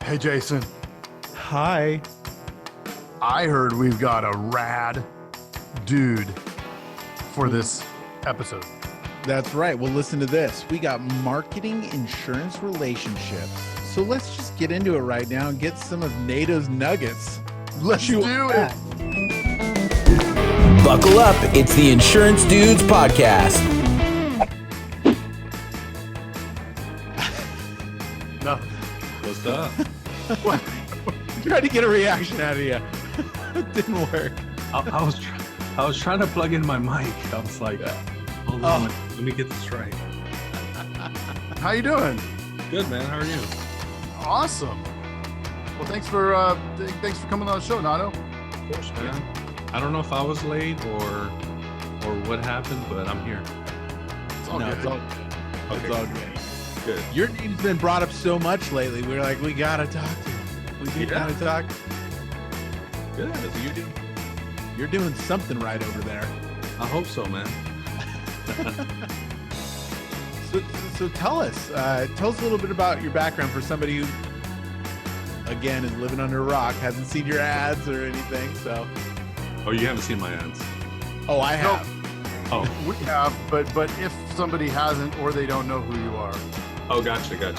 Hey, Jason. Hi. I heard we've got a rad dude for this episode. That's right. Well, listen to this. We got marketing insurance relationships. So let's just get into it right now and get some of Nato's nuggets. Let's do it. Buckle up. It's the Insurance Dudes Podcast. No. What's up? What? Tried to get a reaction out of you. It didn't work. I was trying to plug in my mic. I was like, hold on, let me get this right. How you doing? Good, man. How are you? Awesome. Well, thanks for coming on the show, Nato. Of course, man. I don't know if I was late or what happened, but I'm here. It's all No, good. it's all good. Okay. It's all good. Good. Your name's been brought up so much lately. We're like, we gotta talk to you. We gotta talk. Good. You're doing something right over there. I hope so, man. So tell us a little bit about your background for somebody who, again, is living under a rock, hasn't seen your ads or anything. So, Oh, you haven't seen my ads? oh, I have. Oh, We have, but if somebody hasn't or they don't know who you are, oh, gotcha.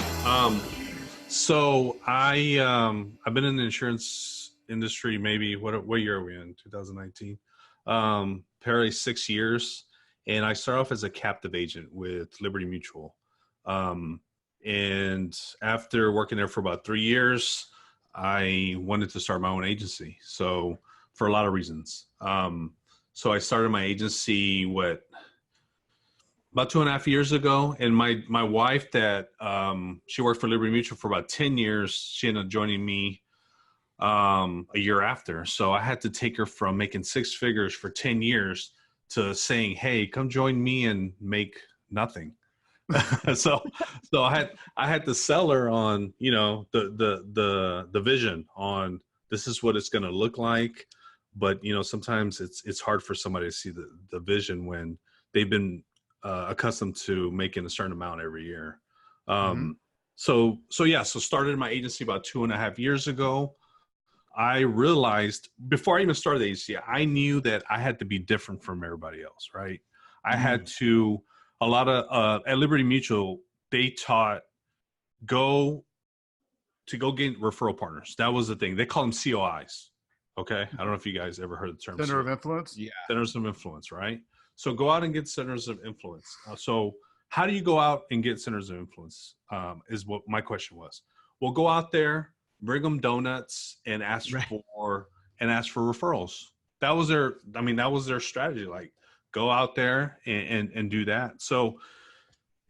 So I've been in the insurance industry maybe what year are we in? 2019. Apparently 6 years, and I started off as a captive agent with Liberty Mutual. And after working there for about 3 years, I wanted to start my own agency. So for a lot of reasons. So I started my agency about 2.5 years ago, and my wife that she worked for Liberty Mutual for about 10 years. She ended up joining me a year after. So I had to take her from making six figures for 10 years to saying, "Hey, come join me and make nothing." so I had to sell her on, the vision on this is what it's going to look like. But, sometimes it's hard for somebody to see the vision when they've been accustomed to making a certain amount every year. So started my agency about 2.5 years ago. I realized before I even started the agency, I knew that I had to be different from everybody else, right? I had to, at Liberty Mutual, they taught go get referral partners. That was the thing. They call them COIs. Okay. I don't know if you guys ever heard the term. center of influence. Yeah. Centers of influence, right? So go out and get centers of influence. So how do you go out and get centers of influence? Is what my question was. Well, go out there, bring them donuts, and ask for referrals. That was their strategy. Like, go out there and do that. So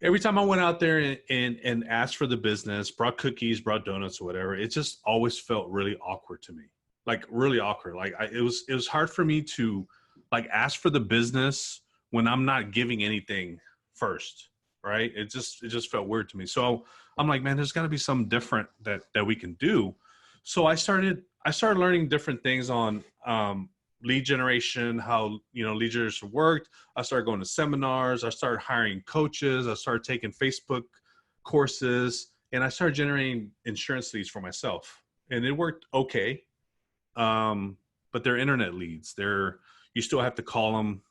every time I went out there and asked for the business, brought cookies, brought donuts, or whatever, it just always felt really awkward to me. Like, really awkward. Like, it was hard for me to ask for the business when I'm not giving anything first, right? It just felt weird to me. So I'm like, man, there's got to be something different that we can do. So I started learning different things on lead generation, how lead generation worked. I started going to seminars. I started hiring coaches. I started taking Facebook courses, and I started generating insurance leads for myself, and it worked okay. But they're internet leads. You still have to call them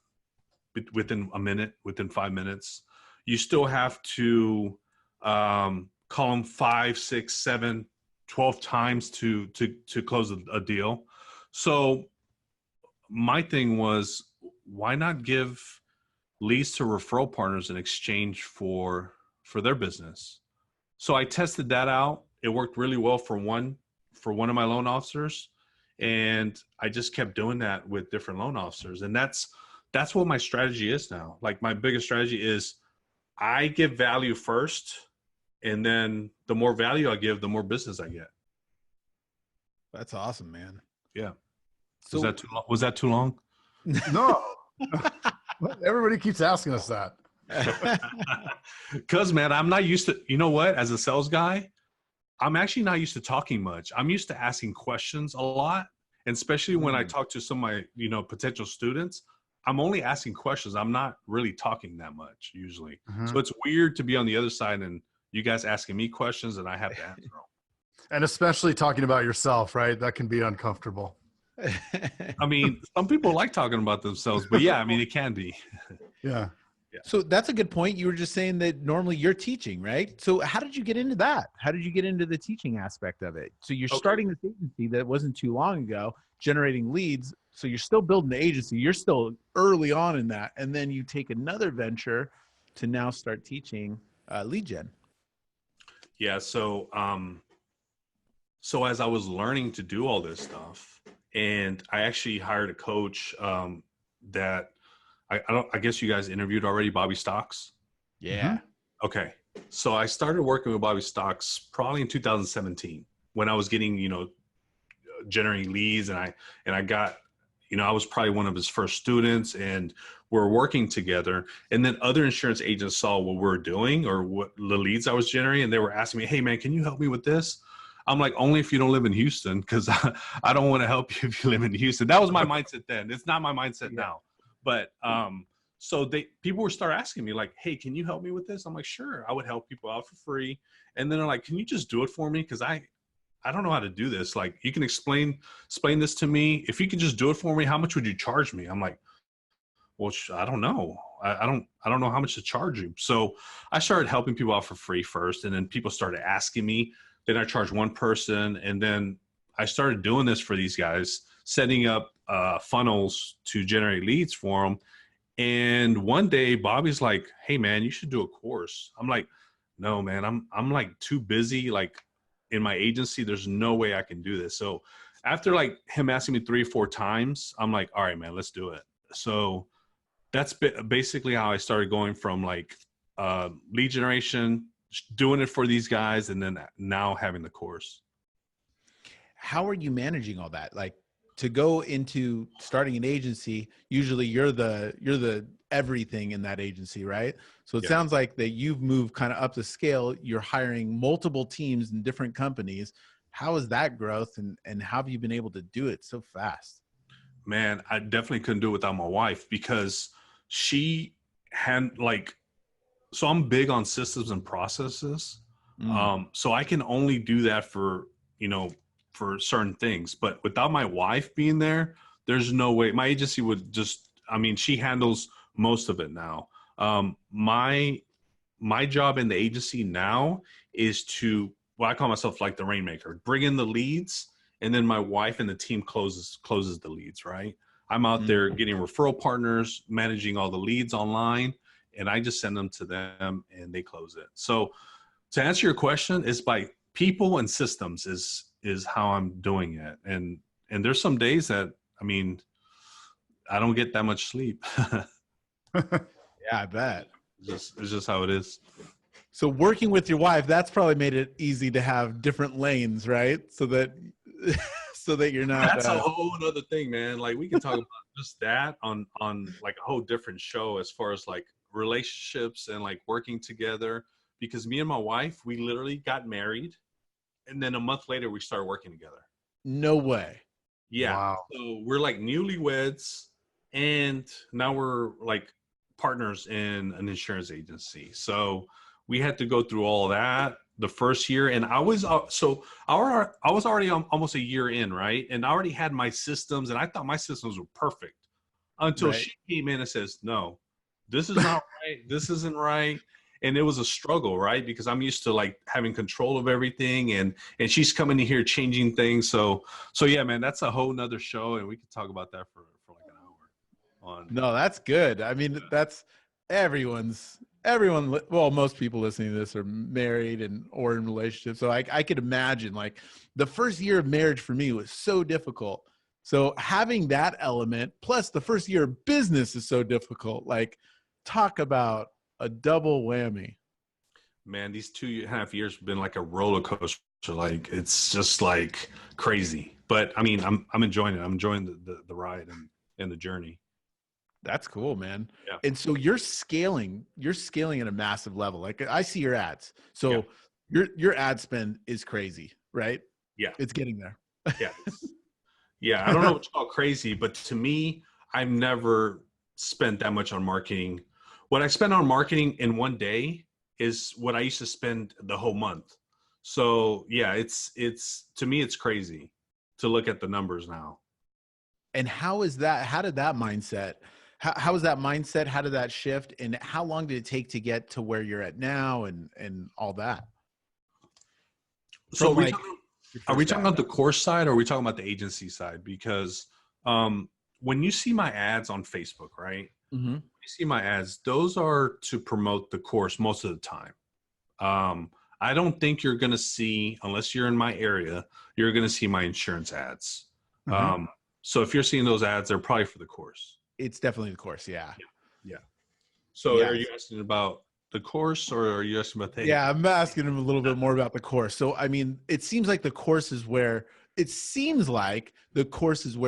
within a minute, within 5 minutes. You still have to call them 5, 6, 7, 12 times to close a deal. So my thing was, why not give leads to referral partners in exchange for their business? So I tested that out. It worked really well for one of my loan officers. And I just kept doing that with different loan officers. And that's what my strategy is now. Like, my biggest strategy is I give value first, and then the more value I give, the more business I get. That's awesome, man. Yeah. So, Was that too long? No. Everybody keeps asking us that. Because, man, I'm not used to, as a sales guy, I'm actually not used to talking much. I'm used to asking questions a lot. And especially when I talk to some of my, potential students, I'm only asking questions. I'm not really talking that much usually. So it's weird to be on the other side and you guys asking me questions and I have to answer them. And especially talking about yourself, right? That can be uncomfortable. I mean, some people like talking about themselves, but yeah, I mean, it can be. Yeah. So that's a good point. You were just saying that normally you're teaching, right? So how did you get into that? How did you get into the teaching aspect of it? So you're Okay. starting this agency that wasn't too long ago, generating leads. So you're still building the agency. You're still early on in that. And then you take another venture to now start teaching lead gen. Yeah. So as I was learning to do all this stuff, and I actually hired a coach that I guess you guys interviewed already, Bobby Stocks. Yeah. Okay. So I started working with Bobby Stocks probably in 2017 when I was getting, generating leads, and I got, I was probably one of his first students, and we're working together. And then other insurance agents saw what we're doing or what the leads I was generating, and they were asking me, "Hey man, can you help me with this?" I'm like, only if you don't live in Houston, because I don't want to help you if you live in Houston. That was my mindset then. It's not my mindset now. But so people would start asking me like, "Hey, can you help me with this?" I'm like, "Sure." I would help people out for free. And then they're like, "Can you just do it for me? Because I don't know how to do this. Like, you can explain this to me. If you can just do it for me, how much would you charge me?" I'm like, "Well, I don't know. I don't know how much to charge you." So I started helping people out for free first, and then people started asking me. Then I charged one person, and then I started doing this for these guys, setting up funnels to generate leads for them. And one day Bobby's like, "Hey man, you should do a course." I'm like, "No man, I'm like too busy. Like in my agency, there's no way I can do this." So after like him asking me 3 or 4 times, I'm like, "All right, man, let's do it." So that's basically how I started going from like lead generation, doing it for these guys, and then now having the course. How are you managing all that? Like, to go into starting an agency, usually you're the everything in that agency, right? So it Yeah. sounds like that you've moved kind of up the scale. You're hiring multiple teams in different companies. How is that growth, and how have you been able to do it so fast? Man, I definitely couldn't do it without my wife, because she had like, so I'm big on systems and processes. So I can only do that for, for certain things, but without my wife being there, there's no way my agency would just, I mean, she handles most of it now. My job in the agency now is to, well, I call myself like the rainmaker, bring in the leads, and then my wife and the team closes the leads, right? I'm out there getting referral partners, managing all the leads online, and I just send them to them and they close it. So to answer your question, is by people and systems is how I'm doing it. And there's some days that, I mean, I don't get that much sleep. Yeah, I bet. It's just how it is. So working with your wife, that's probably made it easy to have different lanes, right? So that so that you're not. That's a whole other thing, man. Like we can talk about just that on like a whole different show, as far as like relationships and like working together. Because me and my wife, we literally got married, and then a month later we started working together. No way. Yeah. Wow. So we're like newlyweds, and now we're like partners in an insurance agency. So we had to go through all that the first year, and I was I was already almost a year in, right? And I already had my systems, and I thought my systems were perfect until Right. she came in and says, "No, this is not right. This isn't right." And it was a struggle, right? Because I'm used to like having control of everything, and she's coming in here changing things. So yeah, man, that's a whole nother show, and we could talk about that for like an hour. No, that's good. I mean, that's everyone. Well, most people listening to this are married or in relationships. So I could imagine like the first year of marriage for me was so difficult. So having that element plus the first year of business is so difficult. Like, talk about a double whammy. Man, these 2.5 years have been like a roller coaster. Like it's just like crazy. But I mean, I'm enjoying it. I'm enjoying the ride and the journey. That's cool, man. Yeah. And so you're scaling at a massive level. Like I see your ads. So your ad spend is crazy, right? Yeah. It's getting there. Yeah. Yeah. I don't know what you call crazy, but to me, I've never spent that much on marketing. What I spend on marketing in one day is what I used to spend the whole month. So yeah, it's to me, it's crazy to look at the numbers now. And how is that? How did that mindset? How was that mindset? How did that shift? And how long did it take to get to where you're at now and all that? So From like your are we first talking ad. about the course side or are we talking about the agency side? Because when you see my ads on Facebook, right? Mhm. You see my ads, those are to promote the course most of the time. I don't think you're going to see, unless you're in my area, you're going to see my insurance ads. So if you're seeing those ads, they're probably for the course. It's definitely the course. Yeah. Yeah. So Yeah. are you asking about the course or are you asking about the Yeah. I'm asking him a little bit more about the course. So, I mean, it seems like the course is where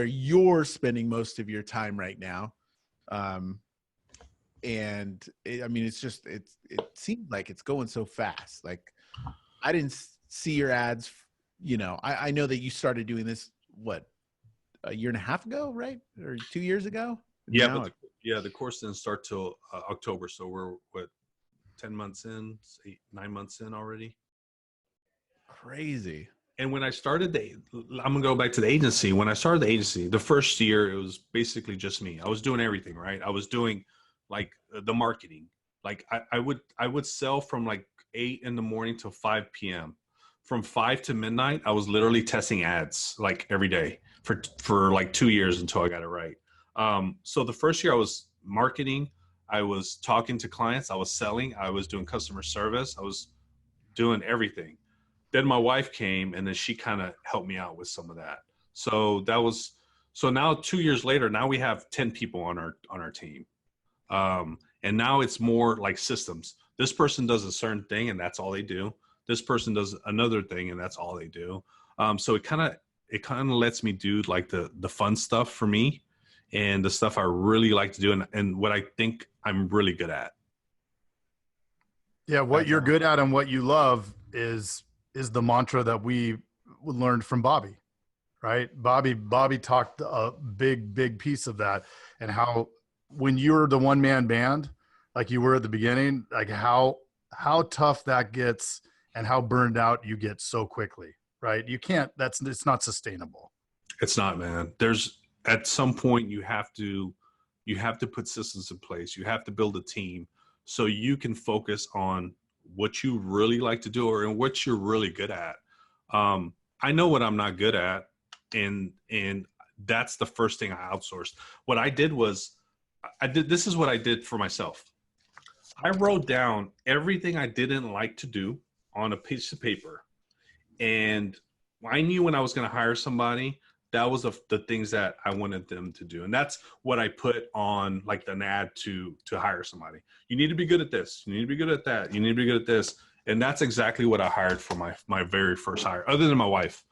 you're spending most of your time right now. I mean, it's just, it seems like it's going so fast. Like I didn't see your ads, I know that you started doing this, what, a year and a half ago, right? Or 2 years ago? Yeah, Now but the course didn't start till October. So we're 10 months in, 9 months in already. crazy. And when I started I'm gonna go back to the agency. When I started the agency, the first year, it was basically just me. I was doing everything, right? I was doing like the marketing. Like I would sell from like 8 in the morning till 5 p.m. From 5 to midnight, I was literally testing ads like every day for like 2 years until I got it right. So the first year I was marketing, I was talking to clients, I was selling, I was doing customer service, I was doing everything. Then my wife came and then she kind of helped me out with some of that. So now 2 years later, now we have 10 people on our team. And now it's more like systems. This person does a certain thing and that's all they do. This person does another thing and that's all they do. So it kind of lets me do like the fun stuff for me and the stuff I really like to do and what I think I'm really good at. Yeah, what you're good at and what you love is the mantra that we learned from Bobby, right? Bobby talked a big piece of that, and how when you're the one man band, like you were at the beginning, like how tough that gets and how burned out you get so quickly, right? You can't. It's not sustainable. It's not, man. There's at some point you have to put systems in place. You have to build a team so you can focus on what you really like to do or in what you're really good at. I know what I'm not good at, and that's the first thing I outsourced. What I did was this is what I did for myself. I wrote down everything I didn't like to do on a piece of paper, and I knew when I was going to hire somebody, that was the things that I wanted them to do. And that's what I put on like an ad to hire somebody. You need to be good at this. You need to be good at that. You need to be good at this. And that's exactly what I hired for my very first hire, other than my wife.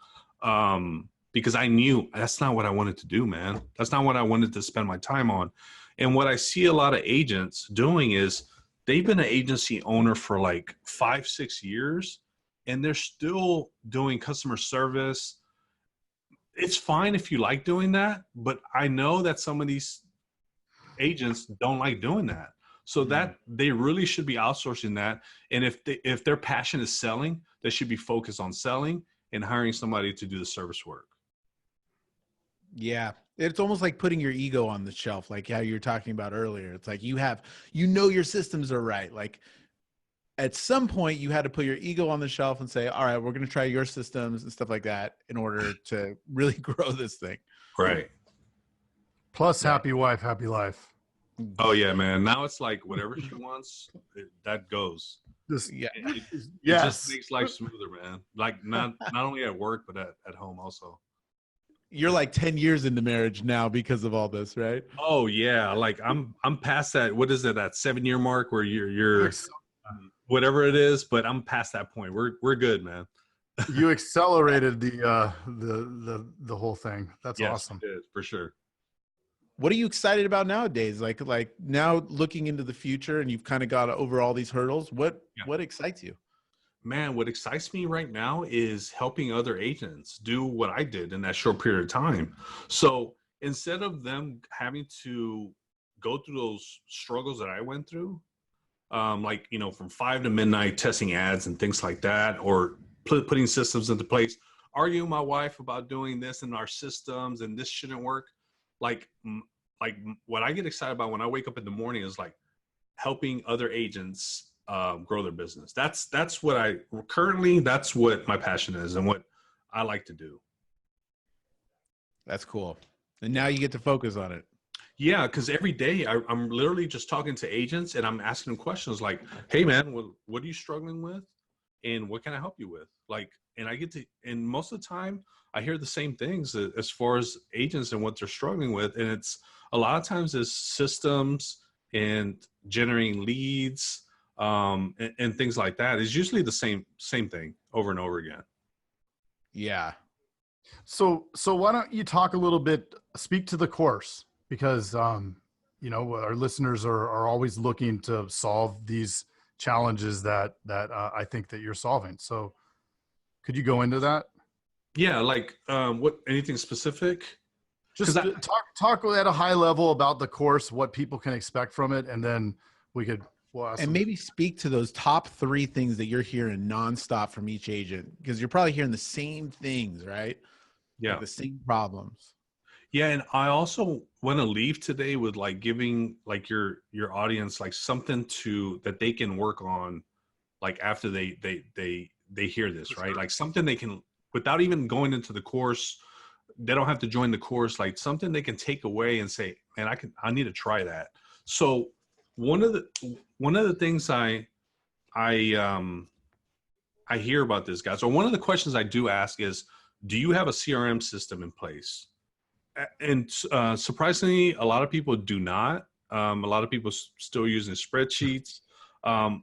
Because I knew that's not what I wanted to do, man. That's not what I wanted to spend my time on. And what I see a lot of agents doing is they've been an agency owner for like 5-6 years and they're still doing customer service. It's fine if you like doing that, but I know that some of these agents don't like doing that. So that they really should be outsourcing that. And if their passion is selling, they should be focused on selling and hiring somebody to do the service work. Yeah. It's almost like putting your ego on the shelf, like how you were talking about earlier. It's like your systems are right. Like at some point you had to put your ego on the shelf and say, all right, we're going to try your systems and stuff like that in order to really grow this thing. Right. Plus, happy wife, happy life. Oh yeah, man. Now it's like whatever she wants, that goes. It just makes life smoother, man. Like not only at work, but at home also. You're like 10 years into marriage now because of all this, right? Oh yeah. Like I'm past that. What is it? That 7-year mark where you're whatever it is, but I'm past that point. We're good, man. You accelerated the whole thing. That's awesome. It is, for sure. What are you excited about nowadays? Like now looking into the future and you've kind of got over all these hurdles. What excites you? Man, what excites me right now is helping other agents do what I did in that short period of time. So instead of them having to go through those struggles that I went through, from 5 to midnight testing ads and things like that, or putting systems into place, arguing with my wife about doing this in our systems and this shouldn't work. Like what I get excited about when I wake up in the morning is like helping other agents grow their business. That's what my passion is and what I like to do. That's cool. And now you get to focus on it. Yeah, because every day I'm literally just talking to agents and I'm asking them questions like, hey man, what are you struggling with? And what can I help you with? Like, and and most of the time I hear the same things as far as agents and what they're struggling with. And it's a lot of times is systems and generating leads and things like that. It's usually the same thing over and over again. Yeah. So why don't you talk a little bit, speak to the course, because, our listeners are always looking to solve these challenges that I think that you're solving. So could you go into that? Yeah. Like, anything specific? Just talk at a high level about the course, what people can expect from it. And then and maybe speak to those top 3 things that you're hearing nonstop from each agent, because you're probably hearing the same things, right? Yeah. Like the same problems. Yeah. And I also want to leave today with like giving like your audience, like something that they can work on, like after they hear this, right? Like something they can, without even going into the course, they don't have to join the course, like something they can take away and say, man, I need to try that. So one of the things I hear about this, guys, or one of the questions I do ask is, do you have a CRM system in place? And surprisingly, a lot of people do not. A lot of people still using spreadsheets.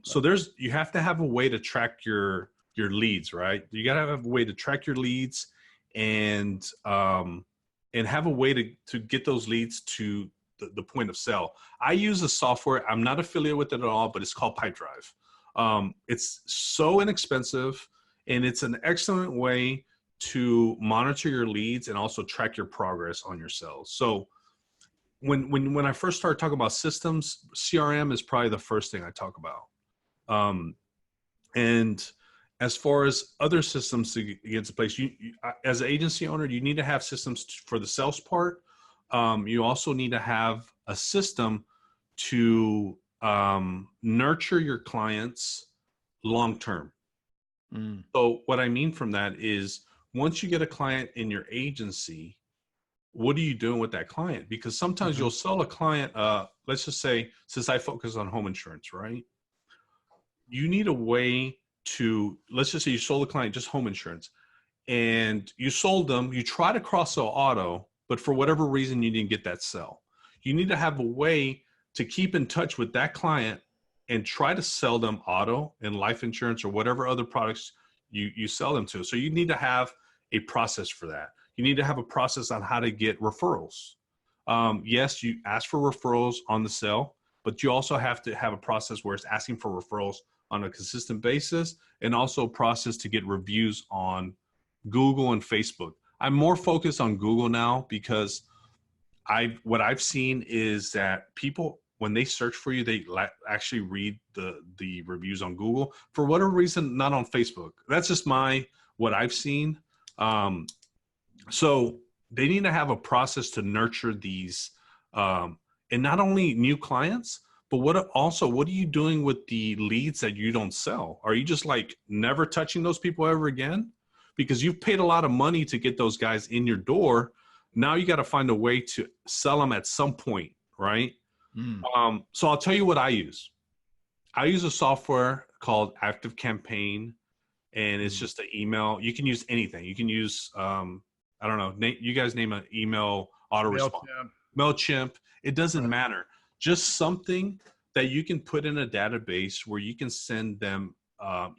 So you have to have a way to track your leads, right? You got to have a way to track your leads and have a way to get those leads to the point of sale. I use a software. I'm not affiliated with it at all, but it's called Pipedrive. It's so inexpensive, and it's an excellent way to monitor your leads and also track your progress on your sales. So when I first started talking about systems, CRM is probably the first thing I talk about. And as far as other systems to get into place, you as an agency owner, you need to have systems for the sales part. You also need to have a system to nurture your clients long-term. So what I mean from that is, once you get a client in your agency, what are you doing with that client? Because sometimes you'll sell a client, let's just say, since I focus on home insurance, right? You need a way to, let's just say you sold a client just home insurance, and you sold them, you try to cross-sell auto, but for whatever reason, you didn't get that sell. You need to have a way to keep in touch with that client and try to sell them auto and life insurance or whatever other products you sell them to. So you need to have a process for that. You need to have a process on how to get referrals. Yes, you ask for referrals on the sale, but you also have to have a process where it's asking for referrals on a consistent basis, and also a process to get reviews on Google and Facebook. I'm more focused on Google now because what I've seen is that people, when they search for you, they actually read the reviews on Google for whatever reason, not on Facebook. That's just what I've seen. So they need to have a process to nurture these, and not only new clients, but what are you doing with the leads that you don't sell? Are you just like never touching those people ever again? Because you've paid a lot of money to get those guys in your door. Now you got to find a way to sell them at some point, right? So I'll tell you what I use. I use a software called Active Campaign, and it's just an email. You can use anything. You can use, I don't know, you guys name an email autorespond. MailChimp. It doesn't matter. Just something that you can put in a database where you can send them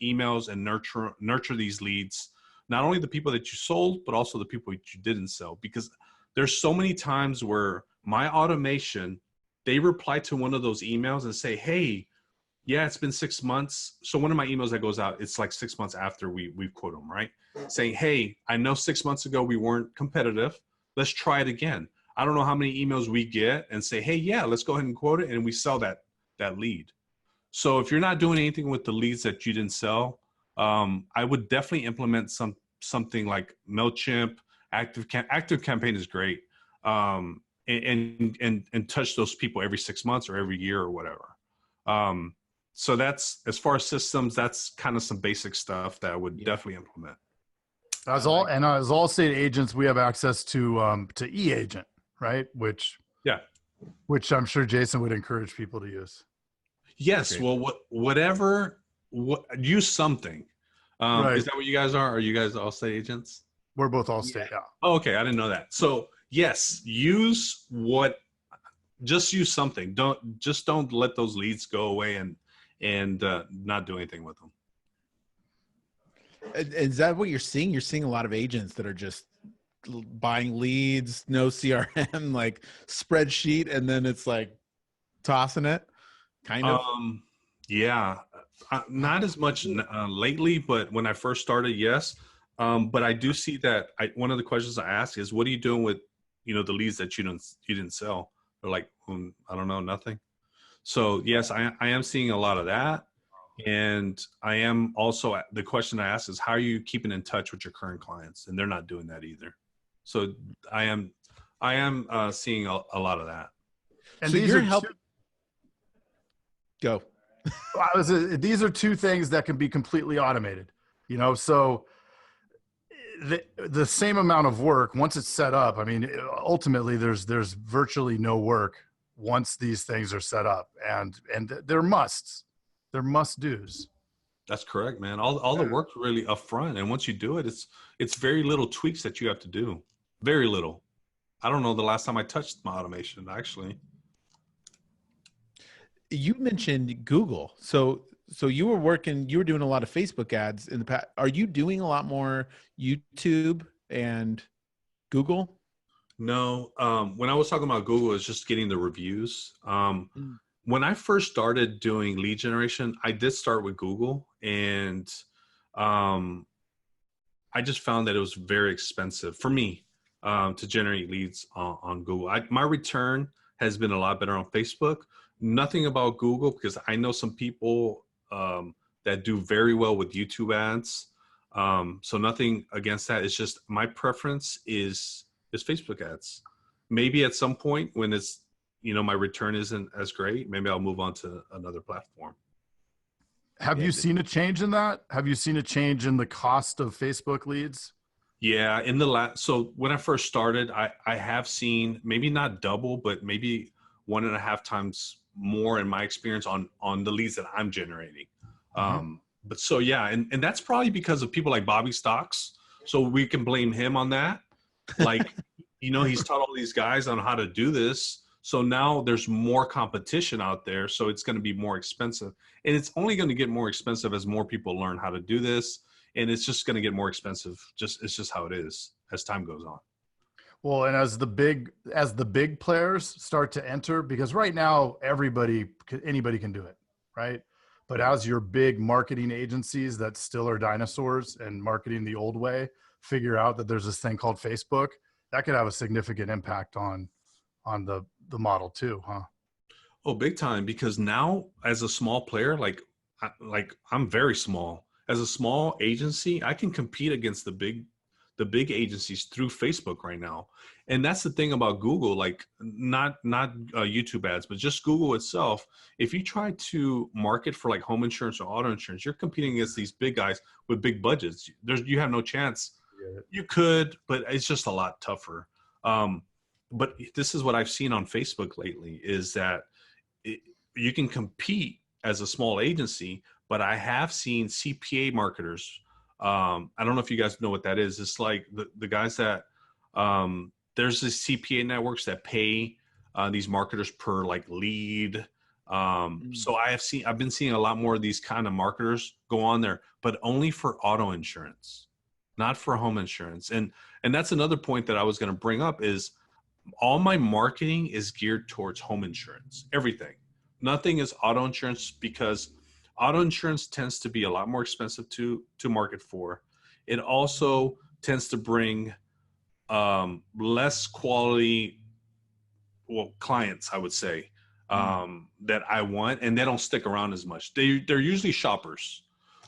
emails and nurture these leads. Not only the people that you sold, but also the people that you didn't sell. Because there's so many times where my automation, they reply to one of those emails and say, hey, yeah, it's been 6 months. So one of my emails that goes out, it's like 6 months after we've quoted them, right? Saying, hey, I know 6 months ago we weren't competitive. Let's try it again. I don't know how many emails we get and say, hey, yeah, let's go ahead and quote it. And we sell that lead. So if you're not doing anything with the leads that you didn't sell, I would definitely implement something like MailChimp. Active Campaign is great. And touch those people every 6 months or every year or whatever. So that's, as far as systems, that's kind of some basic stuff that I would definitely implement. As Allstate agents, we have access to e-agent, right? Which I'm sure Jason would encourage people to use. Yes. Well, use something. Right. Is that what you guys are? Are you guys Allstate agents? We're both Allstate. Yeah. Oh, okay. I didn't know that. So yes, just use something. Don't let those leads go away and not do anything with them. Is that what you're seeing? You're seeing a lot of agents that are just buying leads, no CRM, like spreadsheet, and then it's like tossing it, kind of. Yeah, not as much lately, but when I first started, yes. But I do see that one of the questions I ask is, what are you doing with, the leads that you didn't sell? They're like, I don't know, nothing. So yes, I am seeing a lot of that. And I am also, the question I ask is, how are you keeping in touch with your current clients? And they're not doing that either. So I am seeing a lot of that. And so these you're are helping. Go. These are two things that can be completely automated, so the same amount of work once it's set up. I mean, ultimately there's virtually no work once these things are set up, and they're must do's. That's correct, man. All the work's really up front, and once you do it, it's very little tweaks that you have to do. Very little. I don't know the last time I touched my automation, actually. You mentioned Google. So you were doing a lot of Facebook ads in the past. Are you doing a lot more YouTube and Google? No. When I was talking about Google, it's just getting the reviews. When I first started doing lead generation, I did start with Google, and I just found that it was very expensive for me to generate leads on Google. My return has been a lot better on Facebook. Nothing about Google, because I know some people that do very well with YouTube ads. So nothing against that. It's just my preference is Facebook ads. Maybe at some point when it's, my return isn't as great, maybe I'll move on to another platform. Have you seen a change in that? Have you seen a change in the cost of Facebook leads? Yeah, so when I first started, I have seen maybe not double, but maybe 1.5 times more in my experience on the leads that I'm generating. But so, yeah, and that's probably because of people like Bobby Stocks. So we can blame him on that. Like, he's taught all these guys on how to do this. So now there's more competition out there. So it's going to be more expensive, and it's only going to get more expensive as more people learn how to do this. And it's just going to get more expensive. It's just how it is as time goes on. Well, and as the big players start to enter, because right now anybody can do it, right? But as your big marketing agencies that still are dinosaurs and marketing the old way figure out that there's this thing called Facebook, that could have a significant impact on the model too, huh? Oh, big time. Because now as a small player, like I'm very small. As a small agency, I can compete against the big agencies through Facebook right now. And that's the thing about Google, like not YouTube ads, but just Google itself. If you try to market for like home insurance or auto insurance, you're competing against these big guys with big budgets. You have no chance. You could, but it's just a lot tougher. But this is what I've seen on Facebook lately, is that you can compete as a small agency, but I have seen CPA marketers. I don't know if you guys know what that is. It's like the guys that there's this CPA networks that pay these marketers per like lead. So I've been seeing a lot more of these kind of marketers go on there, but only for auto insurance, not for home insurance. And that's another point that I was going to bring up is all my marketing is geared towards home insurance, everything. Nothing is auto insurance, because auto insurance tends to be a lot more expensive to market for. It also tends to bring less quality clients, I would say, that I want, and they don't stick around as much. They're usually shoppers.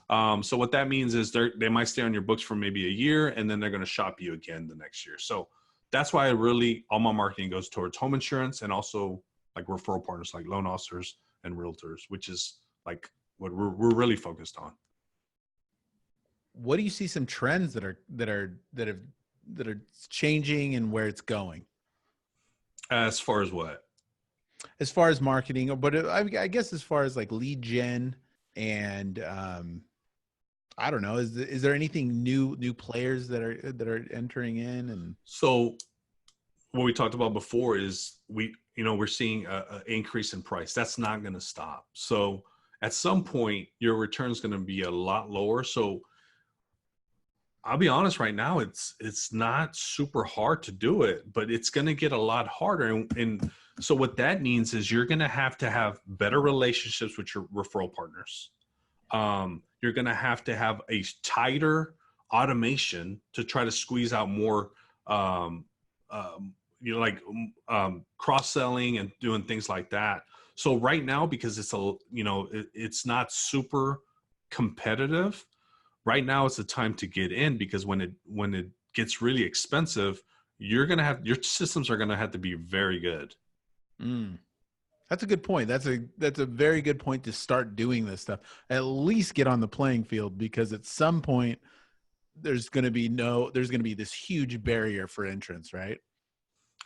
So what that means is they might stay on your books for maybe a year, and then they're going to shop you again the next year. So that's why all my marketing goes towards home insurance and also like referral partners like loan officers and realtors, which is like what we're really focused on. What do you see some trends that are changing and where it's going? As far as what? As far as marketing, but I guess as far as like lead gen and I don't know, is there anything new players that are entering in? And so what we talked about before is we're seeing a increase in price. That's not going to stop. So at some point your return is going to be a lot lower. So I'll be honest, right now it's not super hard to do it, but it's going to get a lot harder. And so what that means is you're going to have better relationships with your referral partners. You're going to have a tighter automation to try to squeeze out more, cross-selling and doing things like that. So right now, because it's not super competitive right now, it's the time to get in, because when it gets really expensive, your systems are going to have to be very good. That's a good point. That's a very good point to start doing this stuff. At least get on the playing field, because at some point there's going to be this huge barrier for entrance, right?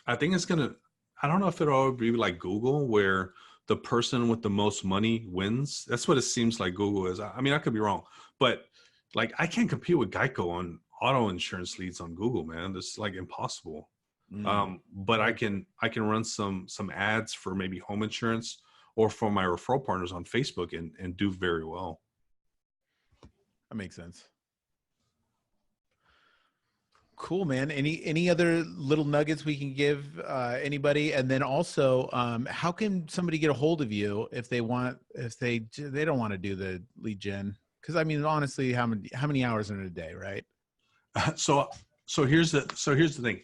I think I don't know if it'll be like Google, where the person with the most money wins. That's what it seems like Google is. I mean, I could be wrong, but like I can't compete with Geico on auto insurance leads on Google, man. It's like impossible. But I can run some ads for maybe home insurance or for my referral partners on Facebook and do very well. That makes sense. Cool, man. Any other little nuggets we can give anybody? And then also, how can somebody get a hold of you if they don't want to do the lead gen? Because I mean, honestly, how many hours in a day, right? So here's the thing.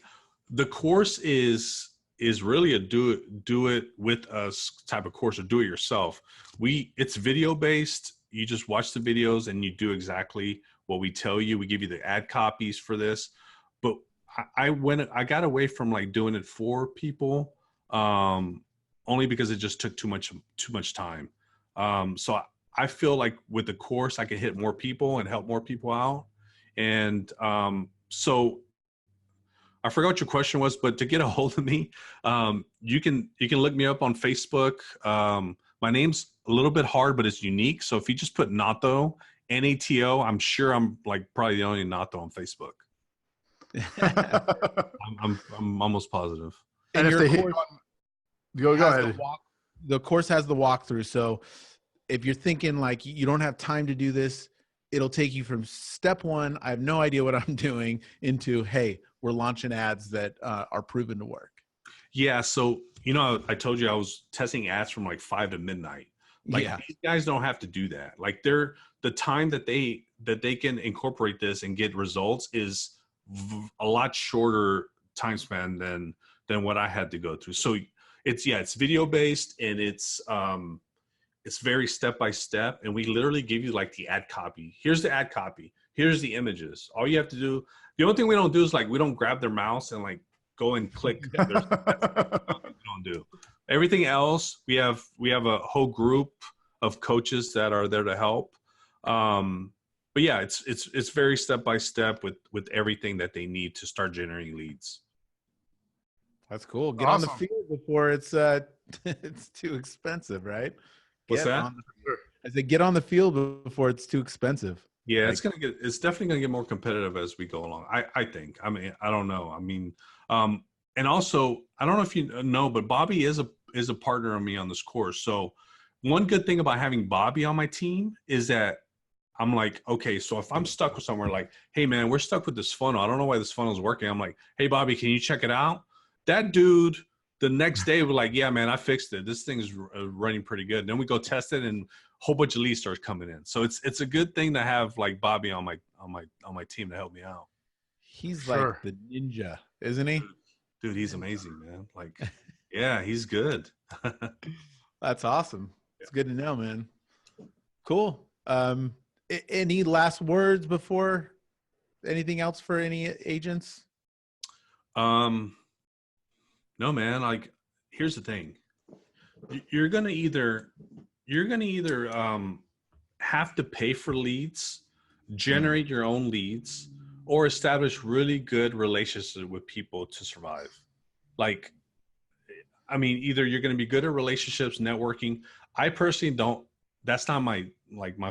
The course is really a do it with us type of course, or do it yourself. It's video based. You just watch the videos and you do exactly what we tell you. We give you the ad copies for this. But I got away from like doing it for people, only because it just took too much time. So I feel like with the course I can hit more people and help more people out. And so I forgot what your question was, but to get a hold of me, you can look me up on Facebook. My name's a little bit hard, but it's unique. So if you just put Nato, Nato, I'm sure I'm like probably the only Nato on Facebook. I'm almost positive. And if they go ahead. The course has the walkthrough. So if you're thinking like you don't have time to do this, it'll take you from step one, I have no idea what I'm doing, into, hey, we're launching ads that are proven to work. Yeah. So, I told you I was testing ads from like 5 to midnight. Like these guys don't have to do that. Like the time that they can incorporate this and get results is a lot shorter time span than what I had to go through. So it's video based, and it's very step by step, and we literally give you like the ad copy. Here's the ad copy. Here's the images. All you have to do. The only thing we don't do is like we don't grab their mouse and like go and click. We don't do everything else. We have a whole group of coaches that are there to help. But yeah, it's very step by step with everything that they need to start generating leads. That's cool. Get on the field before it's it's too expensive, right? What's that? I said get on the field before it's too expensive. Yeah, it's definitely gonna get more competitive as we go along. I think. I mean, I don't know. I mean, and also I don't know if you know, but Bobby is a partner of me on this course. So one good thing about having Bobby on my team is that I'm like, okay, so if I'm stuck with somewhere, like, hey man, we're stuck with this funnel. I don't know why this funnel is working. I'm like, hey Bobby, can you check it out? That dude the next day was like, yeah man, I fixed it. This thing's running pretty good. And then we go test it, and a whole bunch of leads starts coming in. So it's a good thing to have like Bobby on my team to help me out. He's like the ninja, isn't he? Dude, he's amazing, man. Like, yeah, he's good. That's awesome. It's good to know, man. Cool. Any last words before anything else for any agents? No, man. Like, here's the thing. You're gonna either have to pay for leads, generate your own leads, or establish really good relationships with people to survive. Like, I mean, either you're going to be good at relationships, networking. I personally don't. That's not my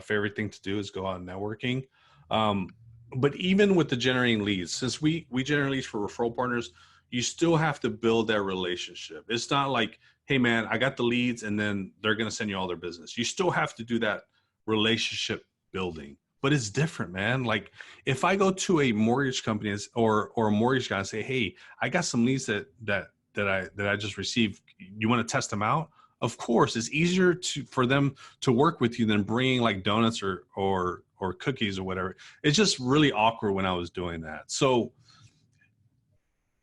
favorite thing to do is go out and networking. But even with the generating leads, since we generate leads for referral partners, you still have to build that relationship. It's not like, hey man, I got the leads and then they're going to send you all their business. You still have to do that relationship building. But it's different, man. Like if I go to a mortgage company or a mortgage guy and say, hey, I got some leads that I just received. You want to test them out? Of course, it's easier for them to work with you than bringing like donuts or cookies or whatever. It's just really awkward when I was doing that. So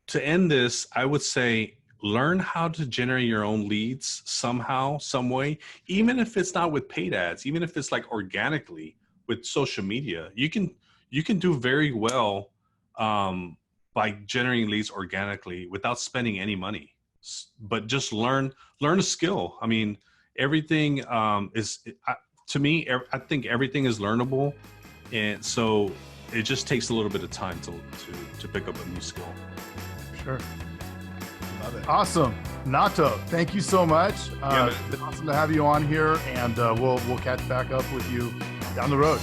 to end this, I would say learn how to generate your own leads somehow, some way, even if it's not with paid ads, even if it's like organically with social media. You can do very well by generating leads organically without spending any money, but just learn a skill. I mean, everything to me, I think everything is learnable. And so it just takes a little bit of time to pick up a new skill. Sure. Love it. Awesome. Nato, thank you so much. Yeah, It's been awesome to have you on here, and we'll catch back up with you down the road.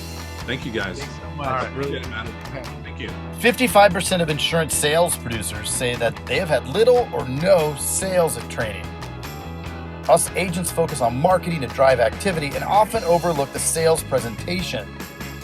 Thank you guys. Thanks so much. All right. Really, man. Thank you. 55% of insurance sales producers say that they have had little or no sales training. Us agents focus on marketing to drive activity and often overlook the sales presentation.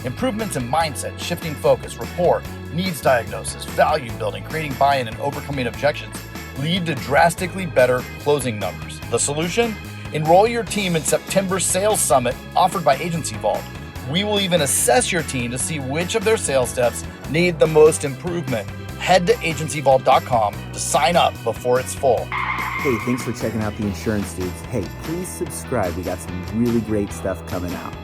Improvements in mindset, shifting focus, rapport, needs diagnosis, value building, creating buy-in, and overcoming objections lead to drastically better closing numbers. The solution? Enroll your team in September's Sales Summit offered by Agency Vault. We will even assess your team to see which of their sales steps need the most improvement. Head to agencyvault.com to sign up before it's full. Hey, thanks for checking out the Insurance Dudes. Hey, please subscribe. We got some really great stuff coming out.